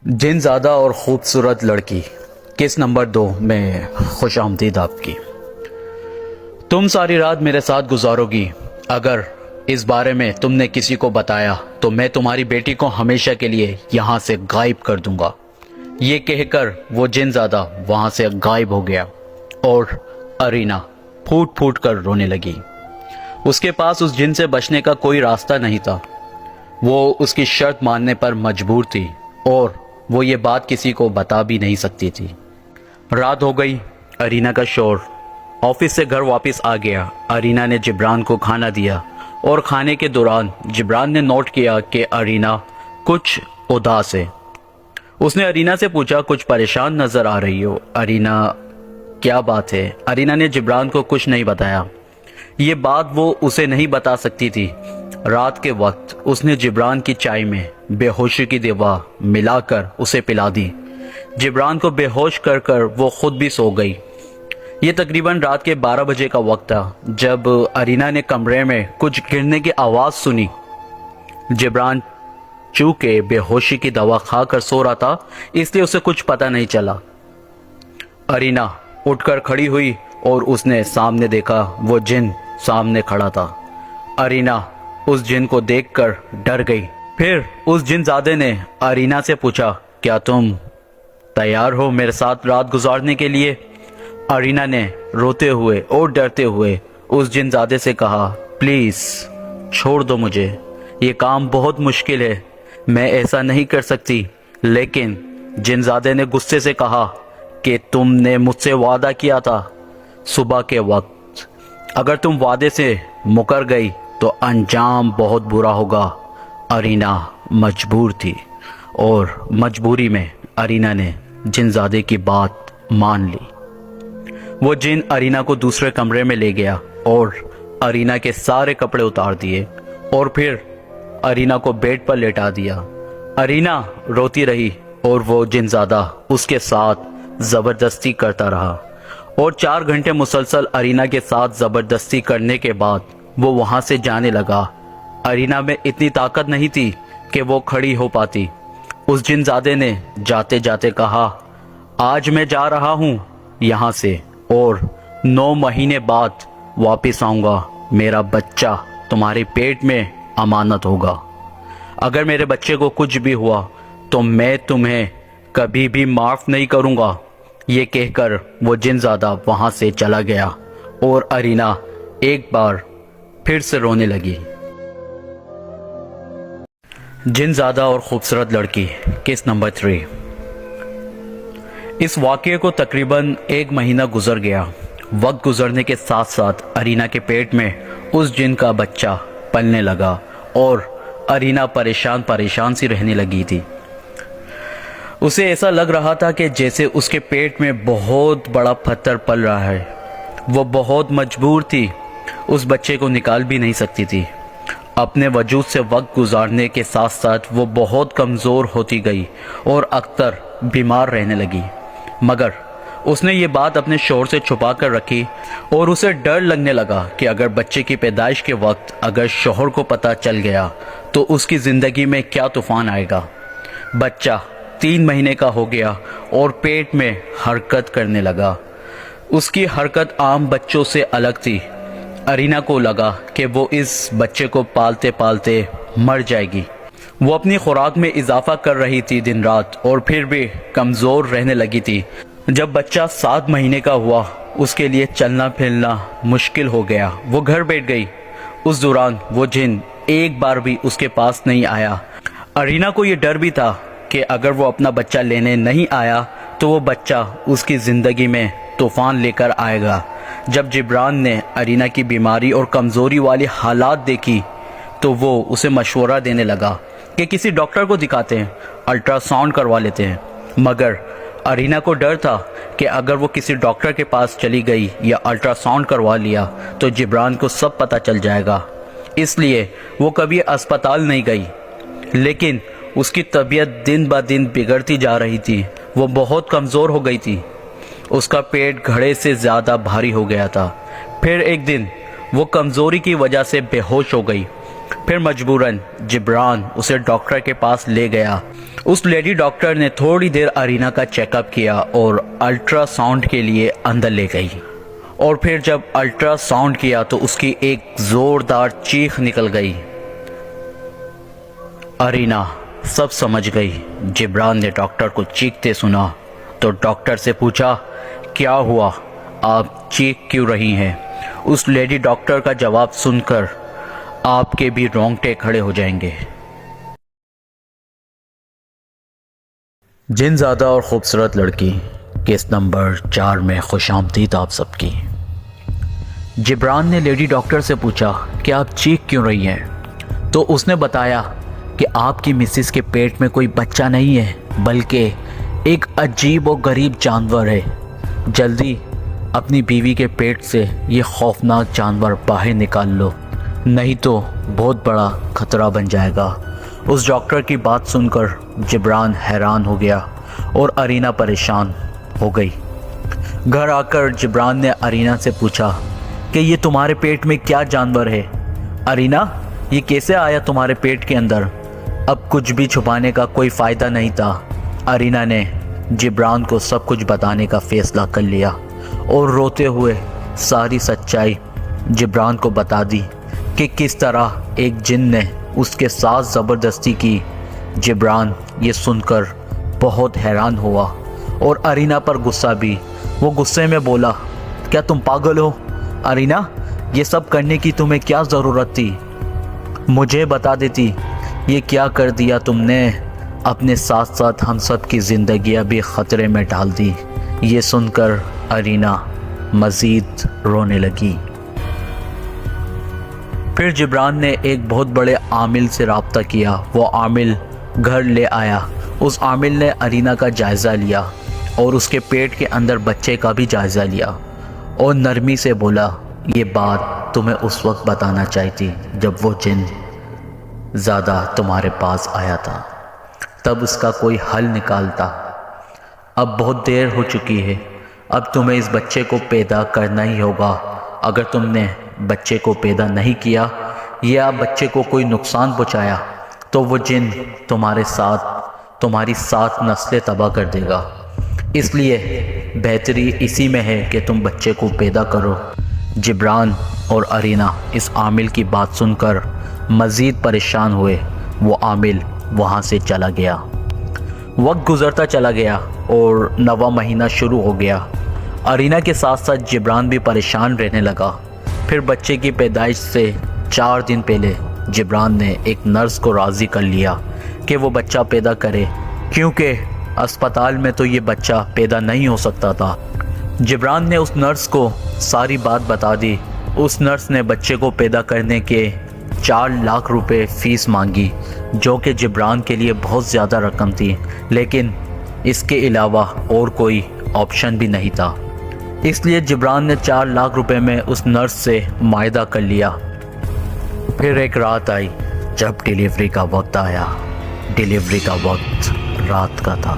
जिन ज़्यादा और ख़ूबसूरत लड़की किस नंबर 2 में खुश आमदीद आपकी। तुम सारी रात मेरे साथ गुजारोगी। अगर इस बारे में तुमने किसी को बताया तो मैं तुम्हारी बेटी को हमेशा के लिए यहाँ से गायब कर दूंगा। ये कहकर वो जिन ज़्यादा वहाँ से गायब हो गया और अरीना फूट फूट कर रोने लगी। उसके पास उस जिन से बचने का कोई रास्ता नहीं था। वो उसकी शर्त मानने पर मजबूर थी और वो ये बात किसी को बता भी नहीं सकती थी। रात हो गई। अरीना का शोर ऑफिस से घर वापस आ गया। अरीना ने जिब्रान को खाना दिया और खाने के दौरान जिब्रान ने नोट किया कि अरीना कुछ उदास है। उसने अरीना से पूछा, कुछ परेशान नजर आ रही हो। अरीना, क्या बात है? अरीना ने जिब्रान को कुछ नहीं बताया। ये बात वो उसे नहीं बता सकती थी। रात के वक्त उसने जिब्रान की चाय में बेहोशी की दवा मिलाकर उसे पिला दी। जिब्रान को बेहोश कर कर वो खुद भी सो गई। ये तकरीबन रात के 12 बजे का वक्त था जब अरीना ने कमरे में कुछ गिरने की आवाज़ सुनी। जिब्रान चूंकि बेहोशी की दवा खाकर सो रहा था इसलिए उसे कुछ पता नहीं चला। अरीना उठकर खड़ी हुई और उसने सामने देखा, वो जिन सामने खड़ा था। अरीना उस जिन को देखकर डर गई। फिर उस जिनजादे ने अरीना से पूछा, क्या तुम तैयार हो मेरे साथ रात गुजारने के लिए? अरीना ने रोते हुए और डरते हुए उस जिनजादे से कहा, प्लीज छोड़ दो मुझे, ये काम बहुत मुश्किल है, मैं ऐसा नहीं कर सकती। लेकिन जिनजादे ने गुस्से से कहा कि तुमने मुझसे वादा किया था सुबह के वक्त, अगर तुम वादे से मुकर गई तो अंजाम बहुत बुरा होगा। अरीना मजबूर थी और मजबूरी में अरीना ने जिनजादे की बात मान ली। वो जिन अरीना को दूसरे कमरे में ले गया और अरीना के सारे कपड़े उतार दिए और फिर अरीना को बेड पर लेटा दिया। अरीना रोती रही और वो जिनजादा उसके साथ ज़बरदस्ती करता रहा और 4 घंटे मुसलसल अरीना के साथ ज़बरदस्ती करने के बाद वो वहाँ से जाने लगा। अरीना में इतनी ताकत नहीं थी कि वो खड़ी हो पाती। उस जिनजादे ने जाते जाते कहा, आज मैं जा रहा हूँ यहाँ से और 9 महीने बाद वापस आऊँगा। मेरा बच्चा तुम्हारे पेट में अमानत होगा। अगर मेरे बच्चे को कुछ भी हुआ तो मैं तुम्हें कभी भी माफ़ नहीं करूँगा। ये कहकर वो जिनजादा वहाँ से चला गया और अरीना एक बार फिर से रोने लगी। जिनजादा और खूबसूरत लड़की केस नंबर 3। इस वाक़ये को तकरीबन 1 महीना गुजर गया। वक्त गुजरने के साथ साथ अरीना के पेट में उस जिन का बच्चा पलने लगा और अरीना परेशान सी रहने लगी थी। उसे ऐसा लग रहा था कि जैसे उसके पेट में बहुत बड़ा पत्थर पल रहा है। वो बहुत मजबूर थी, उस बच्चे को निकाल भी नहीं सकती थी। अपने वजूद से वक्त गुजारने के साथ साथ वो बहुत कमज़ोर होती गई और अक्सर बीमार रहने लगी। मगर उसने ये बात अपने शौहर से छुपा कर रखी और उसे डर लगने लगा कि अगर बच्चे की पैदाइश के वक्त अगर शौहर को पता चल गया तो उसकी ज़िंदगी में क्या तूफ़ान आएगा। बच्चा 3 महीने का हो गया और पेट में हरकत करने लगा। उसकी हरकत आम बच्चों से अलग थी। अरीना को लगा कि वो इस बच्चे को पालते पालते मर जाएगी। वो अपनी खुराक में इजाफा कर रही थी दिन रात और फिर भी कमज़ोर रहने लगी थी। जब बच्चा 7 महीने का हुआ उसके लिए चलना फिरना मुश्किल हो गया। वो घर बैठ गई। उस दौरान वो जिन एक बार भी उसके पास नहीं आया। अरीना को ये डर भी था कि अगर वो अपना बच्चा लेने नहीं आया तो वो बच्चा उसकी ज़िंदगी में तूफ़ान लेकर आएगा। जब जिब्रान ने अरीना की बीमारी और कमज़ोरी वाली हालात देखी तो वो उसे मशवरा देने लगा कि किसी डॉक्टर को दिखाते हैं, अल्ट्रासाउंड करवा लेते हैं। मगर अरीना को डर था कि अगर वो किसी डॉक्टर के पास चली गई या अल्ट्रासाउंड करवा लिया तो जिब्रान को सब पता चल जाएगा। इसलिए वो कभी अस्पताल नहीं गई। लेकिन उसकी तबीयत दिन ब दिन बिगड़ती जा रही थी। वो बहुत कमज़ोर हो गई थी। उसका पेट घड़े से ज़्यादा भारी हो गया था। फिर एक दिन वो कमज़ोरी की वजह से बेहोश हो गई। फिर मजबूरन जिब्रान उसे डॉक्टर के पास ले गया। उस लेडी डॉक्टर ने थोड़ी देर अरीना का चेकअप किया और अल्ट्रासाउंड के लिए अंदर ले गई। और फिर जब अल्ट्रासाउंड किया तो उसकी एक जोरदार चीख निकल गई। अरीना सब समझ गई। जिब्रान ने डॉक्टर को चीखते सुना तो डॉक्टर से पूछा, क्या हुआ, आप चीख क्यों रही हैं? उस लेडी डॉक्टर का जवाब सुनकर आपके भी रोंगटे खड़े हो जाएंगे। जिनज़ादा और खूबसूरत लड़की केस नंबर 4 में खुशामदीद आप सबकी। जिब्रान ने लेडी डॉक्टर से पूछा कि आप चीख क्यों रही हैं? तो उसने बताया कि आपकी मिसेस के पेट में कोई बच्चा नहीं है, बल्कि एक अजीब और गरीब जानवर है। जल्दी अपनी बीवी के पेट से ये खौफनाक जानवर बाहर निकाल लो, नहीं तो बहुत बड़ा खतरा बन जाएगा। उस डॉक्टर की बात सुनकर जिब्रान हैरान हो गया और अरीना परेशान हो गई। घर आकर जिब्रान ने अरीना से पूछा कि ये तुम्हारे पेट में क्या जानवर है? अरीना, ये कैसे आया तुम्हारे पेट के अंदर? अब कुछ भी छुपाने का कोई फ़ायदा नहीं था। अरीना ने जिब्रान को सब कुछ बताने का फ़ैसला कर लिया और रोते हुए सारी सच्चाई जिब्रान को बता दी कि किस तरह एक जिन ने उसके साथ ज़बरदस्ती की। जिब्रान ये सुनकर बहुत हैरान हुआ और अरीना पर गुस्सा भी। वो गुस्से में बोला, क्या तुम पागल हो? अरीना, ये सब करने की तुम्हें क्या ज़रूरत थी? मुझे बता देती। ये क्या कर दिया तुमने? अपने साथ साथ हम सब की ज़िंदगियाँ भी ख़तरे में डाल दी। ये सुनकर अरीना मज़ीद रोने लगी। फिर जिब्रान ने एक बहुत बड़े आमिल से रब्ता किया। वो आमिल घर ले आया। उस आमिल ने अरीना का जायज़ा लिया और उसके पेट के अंदर बच्चे का भी जायज़ा लिया और नरमी से बोला, ये बात तुम्हें उस वक्त बताना चाहिए जब वो जिन ज़्यादा तुम्हारे पास आया था, तब उसका कोई हल निकालता। अब बहुत देर हो चुकी है, अब तुम्हें इस बच्चे को पैदा करना ही होगा। अगर तुमने बच्चे को पैदा नहीं किया या बच्चे को कोई नुकसान पहुंचाया तो वो जिन तुम्हारी 7 नस्लें तबाह कर देगा। इसलिए बेहतरी इसी में है कि तुम बच्चे को पैदा करो। जिब्रान और अरीना इस आमिल की बात सुनकर मज़ीद परेशान हुए। वो आमिल वहाँ से चला गया। वक्त गुज़रता चला गया और नवा महीना शुरू हो गया। अरीना के साथ साथ जिब्रान भी परेशान रहने लगा। फिर बच्चे की पैदाइश से 4 दिन पहले जिब्रान ने एक नर्स को राज़ी कर लिया कि वो बच्चा पैदा करे, क्योंकि अस्पताल में तो ये बच्चा पैदा नहीं हो सकता था। जिब्रान ने उस नर्स को सारी बात बता दी। उस नर्स ने बच्चे को पैदा करने के 4 लाख रुपए फ़ीस मांगी, जो कि जिब्रान के लिए बहुत ज़्यादा रकम थी, लेकिन इसके अलावा और कोई ऑप्शन भी नहीं था। इसलिए जिब्रान ने 4 लाख रुपए में उस नर्स से मायदा कर लिया। फिर एक रात आई जब डिलीवरी का वक्त आया। डिलीवरी का वक्त रात का था।